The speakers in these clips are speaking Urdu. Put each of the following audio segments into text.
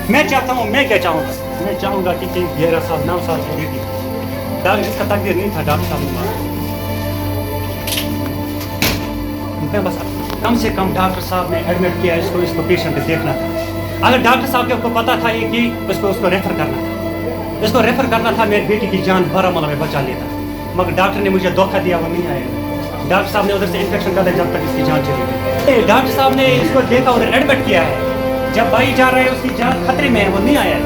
میں چاہتا ہوں میں کیا چاہوں گا میں چاہوں گا کہ 11 سال 9 سال کی بیٹی اس کا تقدیر نہیں تھا ڈاکٹر صاحب نے مارا میں بس کم سے کم ڈاکٹر صاحب نے ایڈمٹ کیا اس کو پیشنٹ دیکھنا تھا اگر ڈاکٹر صاحب کو پتا تھا یہ کہ اس کو ریفر کرنا تھا اس کو ریفر کرنا تھا میری بیٹی کی جان بارہمولہ میں بچا لیتا مگر ڈاکٹر نے مجھے دھوکہ دیا وہ نہیں آیا ڈاکٹر صاحب نے ادھر سے انفیکشن کر دیا جب تک اس کی جان چلی گئی ڈاکٹر صاحب نے اس کو دیکھا ادھر ایڈمٹ کیا ہے جب بھائی جا رہا ہے اس کی جان خطرے میں ہے وہ نہیں آیا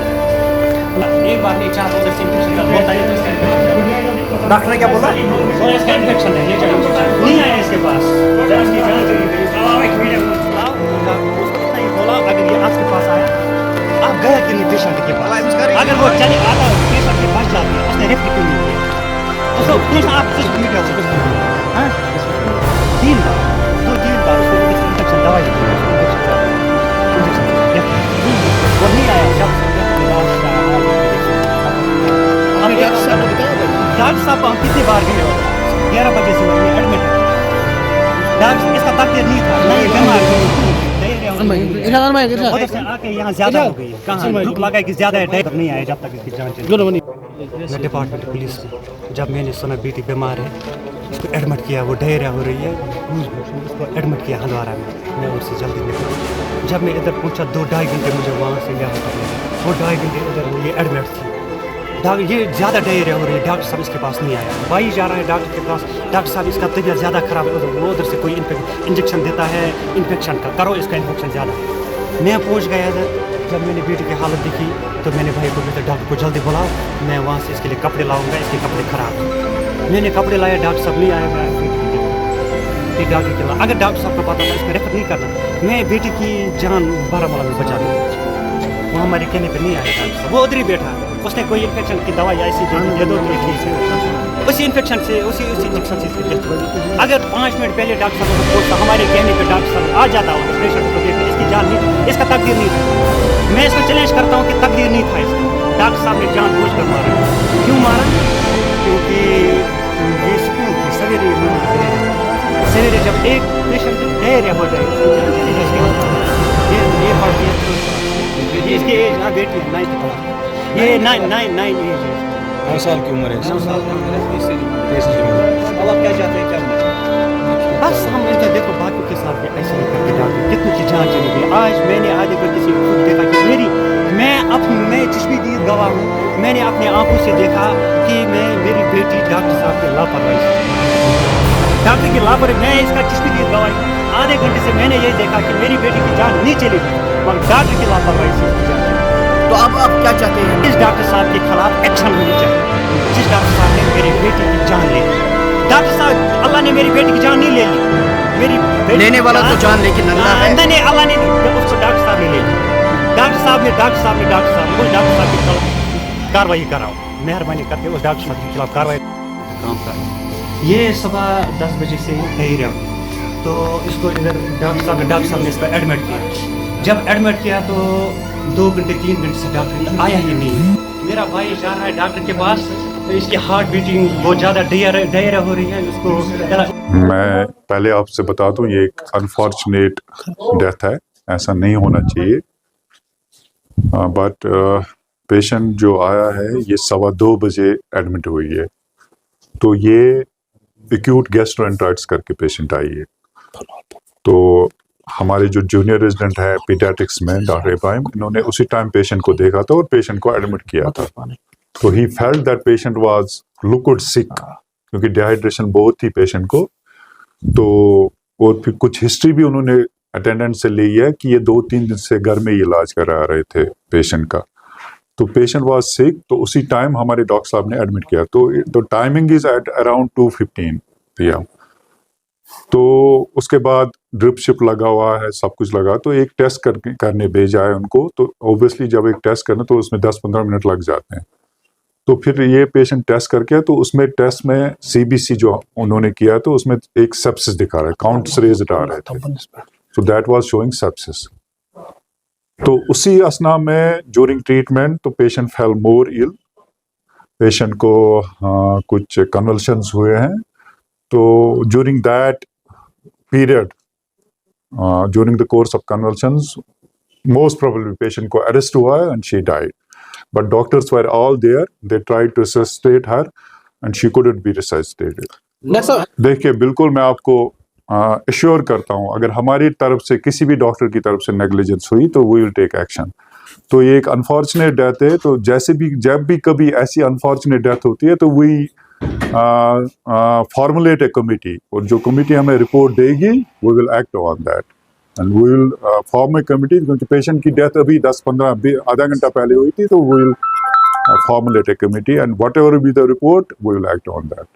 ایک بار نہیں چاہتا ادھر سے انفیکشن کر دیا ڈاکٹر نے کیا بولا اس کا انفیکشن ہے یہ نہیں آیا اس کے پاس بولا اگر یہ آپ کے پاس آیا آپ گیا کہ نہیں پیشنٹ کے پاس اگر وہ چلے آتا پیشنٹ کے پاس جاتے ہیں اس نے ریفر کیوں نہیں کیا اس کو پوچھا آپ کس کو مٹا ہاں 3 بار 2-3 بار اس کو انفیکشن دوائی دی وہ نہیں آیا جب ڈاکٹر صاحب ہم کتنی بار گئے 11 بجے سے وہ ایڈمٹ ہے ڈاکٹر اس کا تقدیر نہیں تھا نہ یہ بیمار ادھر سے آ کے یہاں زیادہ ہو گئی کہاں دھوپ لگا کہ زیادہ ڈائریکٹ نہیں آیا جب تک اس کی جان چلی میں ڈپارٹمنٹ پولیس میں جب میں نے سنا بیٹی بیمار ہے اس کو ایڈمٹ کیا وہ ڈائریا ہو رہی ہے اس کو ایڈمٹ کیا ہندوارہ میں ان سے جلدی نکلا جب میں ادھر پہنچا 2-2.5 گھنٹے مجھے وہاں سے یہاں تک وہ 2.5 گھنٹے ادھر یہ ایڈمٹ تھی یہ زیادہ ڈائریا ہو رہی ہے ڈاکٹر صاحب اس کے پاس نہیں آیا بھائی جا رہا ہے ڈاکٹر کے پاس ڈاکٹر صاحب اس کا طبیعت زیادہ خراب ہے وہ ادھر سے کوئی انجیکشن دیتا ہے انفیکشن کا کرو اس کا انفیکشن زیادہ میں پہنچ گیا ادھر جب میں نے بیٹی کی حالت دیکھی تو میں نے بھائی کو بولتا ڈاکٹر کو جلدی بلاؤ میں وہاں سے اس کے لیے کپڑے لاؤں گا اس کے کپڑے خراب میں نے کپڑے لائے ڈاکٹر صاحب نہیں آیا ڈاکٹر کے اگر ڈاکٹر صاحب کو پتا تھا اس کو ریفر نہیں کرنا میں بیٹی کی جان بارہمولہ میں بچا دوں وہ ہمارے کہنے پہ نہیں آیا ڈاکٹر صاحب وہ ادھر ہی بیٹھا اس نے کوئی انفیکشن کی دوائی ایسی دے دو اسی انفیکشن سے اسی انجیکشن سے اگر 5 منٹ پہلے ڈاکٹر صاحب کو پوچھتا ہمارے کہنے پہ ڈاکٹر صاحب آ جاتا ہوں پیشنٹ کو دیکھنے اس کی جان نہیں اس کا تقدیر نہیں تھا میں اس کو چیلنج کرتا ہوں کہ تقدیر نہیں تھا اس کا ڈاکٹر صاحب نے جان بوجھ کر مارا کیوں مارا کیونکہ یہ سکون تھی سویرے جب ایک پیشنٹ ڈائریا ہو جائے یہ اس کی ایج بیٹی 9 یہ 9 ایج ہے 9 سال کی عمر ہے 9 سال کی عمر ہے اب آپ کیا چاہتے ہیں کیا بس ہم ان کا دیکھو باقیوں کے ساتھ بھی ایسے ہی کر کے ڈاکٹر کتنی کی جان چلی گئی آج میں نے آدھے گھنٹے سے خود دیکھا کہ میں چشمی دید گواہ ہوں میں نے اپنے آنکھوں سے دیکھا کہ میری بیٹی ڈاکٹر صاحب کی لاپرواہی ڈاکٹر کی لاپرواہی میں اس کا چشمی دید گواہ ہوں آدھے گھنٹے سے میں نے یہ دیکھا کہ میری بیٹی کی جان نہیں چلی گئی مگر ڈاکٹر کی لاپرواہی سے تو اب آپ کیا چاہتے ہیں اس ڈاکٹر صاحب کے خلاف ایکشن ہونی چاہیے جس ڈاکٹر صاحب نے میری بیٹی کی جان لے لی ڈاکٹر صاحب اللہ نے میری بیٹی کی جان نہیں لے لی میری لینے والا تو جان لیکن اللہ ہے نہیں اللہ نے اس کو ڈاکٹر صاحب نے لے لی ڈاکٹر صاحب اس ڈاکٹر صاحب کے خلاف کاروائی کراؤ مہربانی کر کے اس ڈاکٹر صاحب کے خلاف کاروائی کام کرو یہ صبح 10 بجے سے ڈائریا تو اس کو ادھر ڈاکٹر صاحب نے اس کو ایڈمٹ کیا جب ایڈمٹ کیا تو 2 گھنٹے 3 گھنٹے سے ڈاکٹر آیا ہی نہیں میرا بھائی جا رہا ہے ڈاکٹر کے پاس اس کی ہارٹ بیٹنگ بہت زیادہ ڈائریا ہو رہی ہے اس کو میں پہلے آپ سے بتا دوں یہ ایک انفارچونیٹ ڈیتھ ہے ایسا نہیں ہونا چاہیے بٹ پیشنٹ جو آیا ہے یہ 2:15 بجے ایڈمٹ ہوئی ہے تو یہ ایکیوٹ گیسٹرونٹرائٹس کر کے پیشنٹ آئی ہے تو ہمارے جو جونیئر ریزیڈنٹ ہے پیڈیاٹرکس میں ڈاکٹر ابراہیم انہوں نے اسی ٹائم پیشنٹ کو دیکھا تھا اور پیشنٹ کو ایڈمٹ کیا تھا تو he felt that patient was looked سک کیونکہ ڈیہائیڈریشن بہت تھی پیشنٹ کو تو اور پھر کچھ ہسٹری بھی انہوں نے اٹینڈنٹ سے لی ہے کہ یہ 2-3 دن سے گھر میں علاج کرا رہے تھے پیشنٹ کا تو پیشنٹ واز سک تو اسی ٹائم ہمارے ڈاکٹر صاحب نے ایڈمٹ کیا تو timing is at around 2:15 PM تو اس کے بعد ڈرپ شپ لگا ہوا ہے سب کچھ لگا تو ایک ٹیسٹ کرنے بھیجا ہے ان کو تو اوبیسلی جب ایک ٹیسٹ کرنا تو اس میں 10-15 منٹ لگ جاتے ہیں تو پھر یہ پیشنٹ ٹیسٹ کر کے تو اس میں ٹیسٹ میں CBC جو انہوں نے کیا تو اس میں ایک سیپسس دکھا رہا ہے کاؤنٹس ریزڈ آ رہے تھے so that was showing sepsis تو اسی اسنا میں ڈیورنگ ٹریٹمنٹ تو patient feel more ill patient کو کچھ کنولشنز ہوئے ہیں تو during that period during the course of convulsions most probably patient کو arrest ہوا ہے and she died. But doctors were all there. They tried to resuscitate her and she couldn't be resuscitated. دیکھیے بالکل میں آپ کو ایشور کرتا ہوں اگر ہماری طرف سے کسی بھی ڈاکٹر کی طرف سے نیگلیجنس ہوئی تو وی ول ٹیک ایکشن. تو یہ ایک انفارچونیٹ ڈیتھ ہے. تو جیسے بھی جب بھی کبھی ایسی انفارچونیٹ ڈیتھ ہوتی ہے تو وی فارمولیٹ اے کمیٹی, اور جو کمیٹی ہمیں رپورٹ دے گی we will act on that and we will form a committee. کیونکہ پیشنٹ کی ڈیتھ ابھی 10-15 آدھا گھنٹہ پہلے ہوئی تھی, تو وی ول formulate a committee and whatever be the report we will act on that.